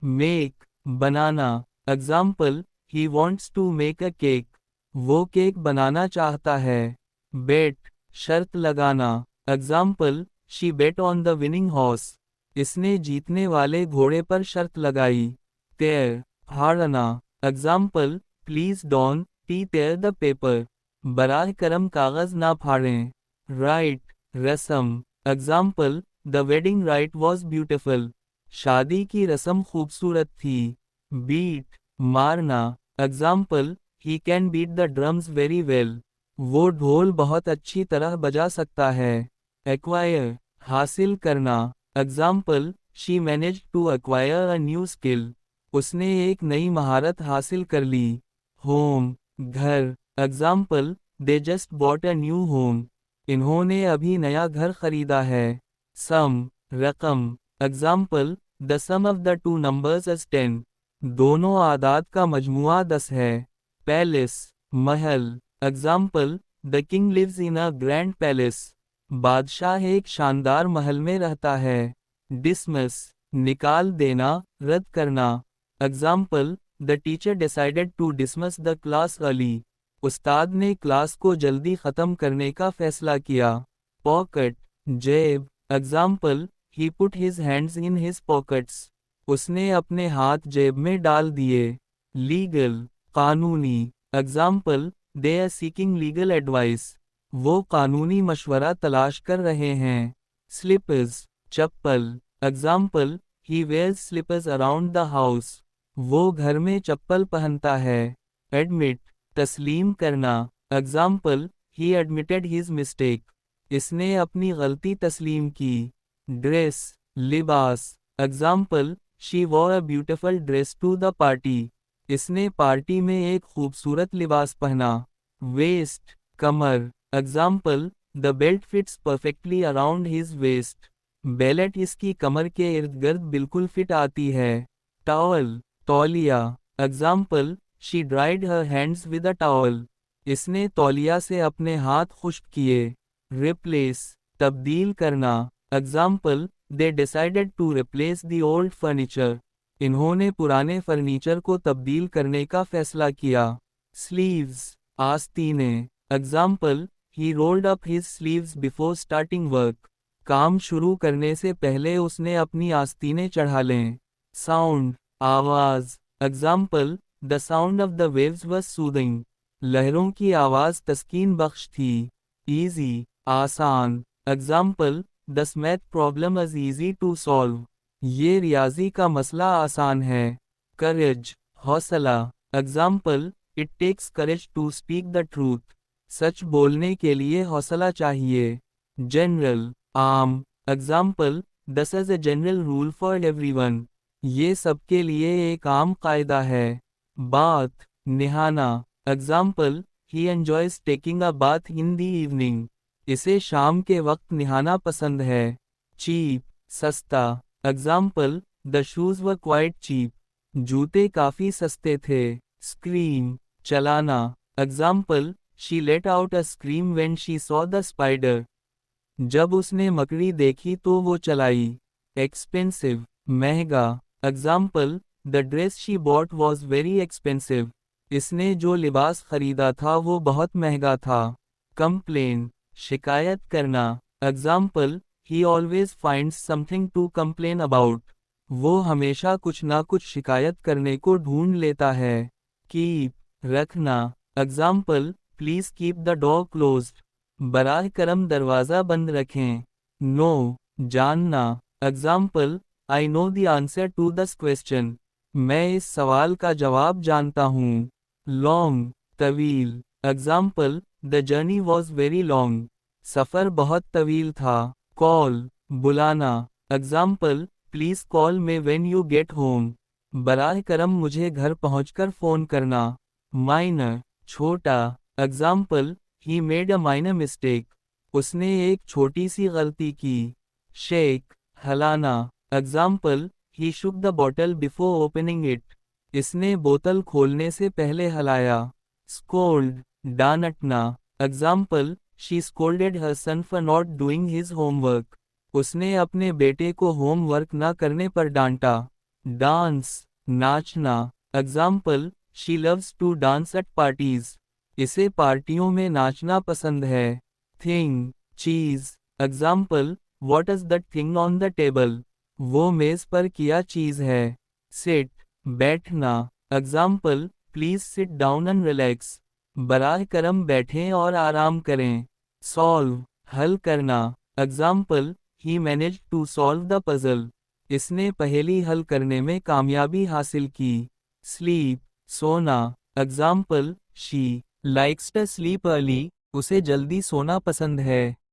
make, banana. Example, he wants to make a cake, वो cake बनाना चाहता है। bet, शर्त लगाना। Example, she bet on the winning horse, इसने जीतने वाले घोड़े पर शर्त लगाई। tear, फाड़ना। Example, please don't tear the paper, बराह करम कागज ना फाड़ें। write, रस्म। Example, the wedding rite was beautiful, शादी की रस्म खूबसूरत थी। beat, मारना। Example, he can beat the drums very well, वो ढोल बहुत अच्छी तरह बजा सकता है। acquire, हासिल करना। Example, she managed to acquire a new skill, उसने एक नई महारत हासिल कर ली। home, घर। Example, they just bought a new home, इन्होंने अभी नया घर खरीदा है। sum, रकम। Example, the sum of the two numbers is 10, दोनों आदाद का मजमुआ 10 है। पैलेस, महल। Example, the king lives in a grand palace, बादशाह एक शानदार महल में रहता है। डिसमिस, निकाल देना, रद्द करना। Example, the teacher decided to dismiss the class early, उस्ताद ने क्लास को जल्दी खत्म करने का फैसला किया। पॉकेट, जेब। Example, he put his hands in his pockets, उसने अपने हाथ जेब में डाल दिए। लीगल, कानूनी। Example, they are seeking legal advice, वो कानूनी मशवरा तलाश कर रहे हैं। स्लिपर्स, चप्पल। Example, he wears slippers around the house, वो घर में चप्पल पहनता है। एडमिट, तस्लीम करना। Example, he admitted his mistake, इसने अपनी गलती तस्लीम की। ड्रेस, लिबास। Example, she wore a beautiful dress to the party, इसने पार्टी में एक खूबसूरत लिबास पहना। वेस्ट, कमर। Example, the belt fits perfectly around his waist, belt इसकी कमर के इर्द गिर्द बिल्कुल फिट आती है। टॉवल, तौलिया। Example, she dried her hands with a towel, इसने तौलिया से अपने हाथ खुश्क किए। रिप्लेस, तब्दील करना। Example, they decided to replace the old furniture, इन्होंने पुराने फर्नीचर को तब्दील करने का फैसला किया। स्लीव्स, आस्तीनें। Example, he rolled up his sleeves before starting work, काम शुरू करने से पहले उसने अपनी आस्तीनें चढ़ा लें। साउंड, आवाज। Example, the sound of the waves was soothing, लहरों की आवाज तस्कीन बख्श थी। ईजी, आसान। Example, the math problem is easy to solve, ये रियाजी का मसला आसान है। करेज, हौसला। Example, it takes courage to speak the truth, सच बोलने के लिए हौसला चाहिए। जनरल, आम। Example, this is a general rule for everyone, ये सबके लिए एक आम कायदा है। बाथ, नहाना। Example, he enjoys taking a bath in the evening, इसे शाम के वक्त नहाना पसंद है। चीप, सस्ता। Example, the shoes were quite cheap, जूते काफी सस्ते थे। स्क्रीम, चलाना। Example, she let out a scream when she saw the spider, जब उसने मकड़ी देखी तो वो चलाई। एक्सपेंसिव, महंगा। Example, the dress she bought was very expensive, इसने जो लिबास खरीदा था वो बहुत महंगा था। कंप्लेन, शिकायत करना। Example, he always finds something to complain about, वो हमेशा कुछ ना कुछ शिकायत करने को ढूंढ लेता है। कीप, रखना। Example, please keep the door closed, बराह करम दरवाज़ा बंद रखें। नो, जानना। Example, I know the answer to this question, मैं इस सवाल का जवाब जानता हूँ। लॉन्ग, तवील। Example, the journey was very long, सफ़र बहुत तवील था। कॉल, बुलाना। Example, please call me when you get home, बराह करम मुझे घर पहुंचकर फ़ोन करना। माइनर, छोटा। Example, he made a minor mistake, उसने एक छोटी सी गलती की। शेक, हलाना। Example, he shook the bottle before opening it, इसने बोतल खोलने से पहले हलाया। स्कोल्ड, डांटना। Example, she scolded her son for not doing his homework, उसने अपने बेटे को होमवर्क न करने पर डांटा। डांस, नाचना। Example, she loves to dance at parties. इसे पार्टियों में नाचना पसंद है। थिंग, चीज। Example, what is that thing on the table? वो मेज पर किया चीज है। सिट, बैठना। Example, please sit down and relax. बराह करम बैठें और आराम करें। सॉल्व, हल करना। Example, he managed to solve the puzzle. इसने पहेली हल करने में कामयाबी हासिल की। स्लीप, सोना। Example, she likes to sleep early. उसे जल्दी सोना पसंद है।